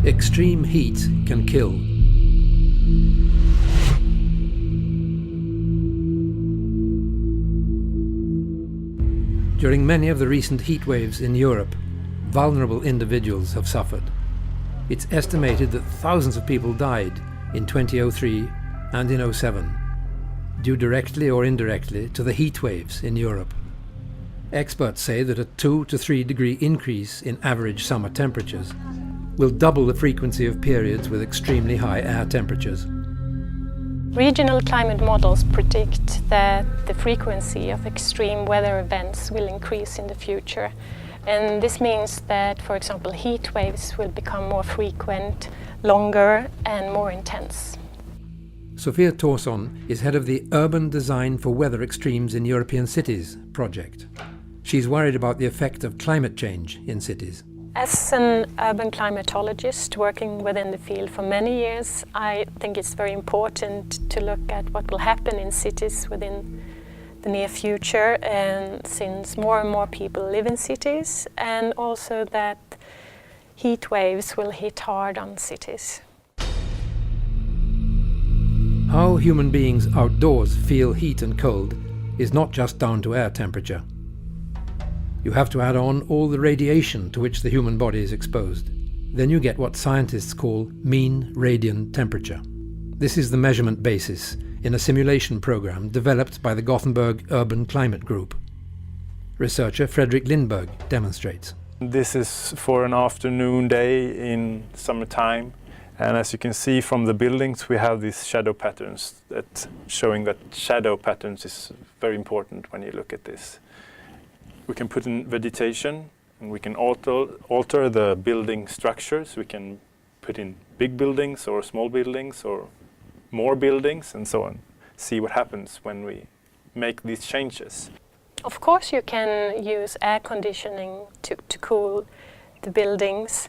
Extreme heat can kill. During many of the recent heat waves in Europe, vulnerable individuals have suffered. It's estimated that thousands of people died in 2003 and in 2007, due directly or indirectly to the heat waves in Europe. Experts say that a 2 to 3 degree increase in average summer temperatures will double the frequency of periods with extremely high air temperatures. Regional climate models predict that the frequency of extreme weather events will increase in the future. And this means that, for example, heat waves will become more frequent, longer and more intense. Sofia Thorsson is head of the Urban Design for Weather Extremes in European Cities project. She's worried about the effect of climate change in cities. As an urban climatologist working within the field for many years, I think it's very important to look at what will happen in cities within the near future, and since more and more people live in cities, and also that heat waves will hit hard on cities. How human beings outdoors feel heat and cold is not just down to air temperature. You have to add on all the radiation to which the human body is exposed. Then you get what scientists call mean radiant temperature. This is the measurement basis in a simulation program developed by the Gothenburg Urban Climate Group. Researcher Fredrik Lindberg demonstrates. This is for an afternoon day in summertime, and as you can see from the buildings we have these shadow patterns that showing that shadow patterns is very important when you look at this. We can put in vegetation and we can alter the building structures. We can put in big buildings or small buildings or more buildings and so on. See what happens when we make these changes. Of course you can use air conditioning to cool the buildings,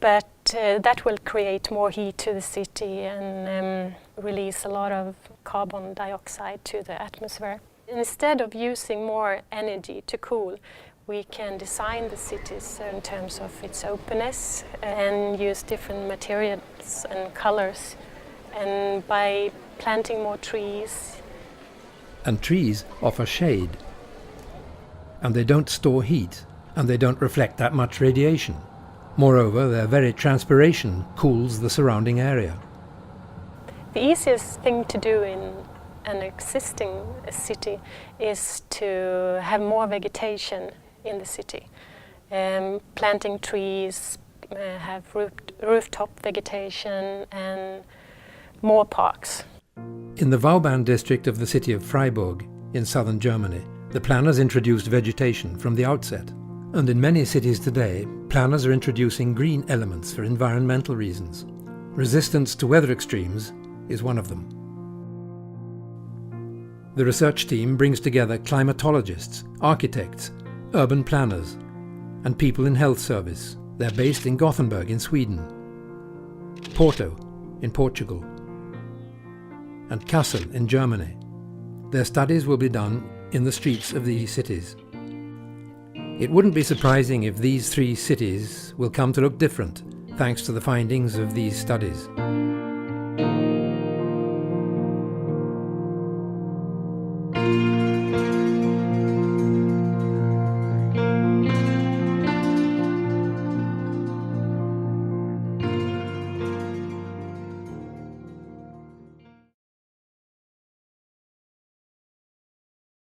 but that will create more heat to the city and release a lot of carbon dioxide to the atmosphere. Instead of using more energy to cool, we can design the cities in terms of its openness and use different materials and colors, and by planting more trees. And trees offer shade. And they don't store heat, and they don't reflect that much radiation. Moreover, their very transpiration cools the surrounding area. The easiest thing to do in an existing city is to have more vegetation in the city. Planting trees, have rooftop vegetation and more parks. In the Vauban district of the city of Freiburg in southern Germany, the planners introduced vegetation from the outset. And in many cities today, planners are introducing green elements for environmental reasons. Resistance to weather extremes is one of them. The research team brings together climatologists, architects, urban planners, and people in health service. They're based in Gothenburg in Sweden, Porto in Portugal, and Kassel in Germany. Their studies will be done in the streets of these cities. It wouldn't be surprising if these 3 cities will come to look different thanks to the findings of these studies.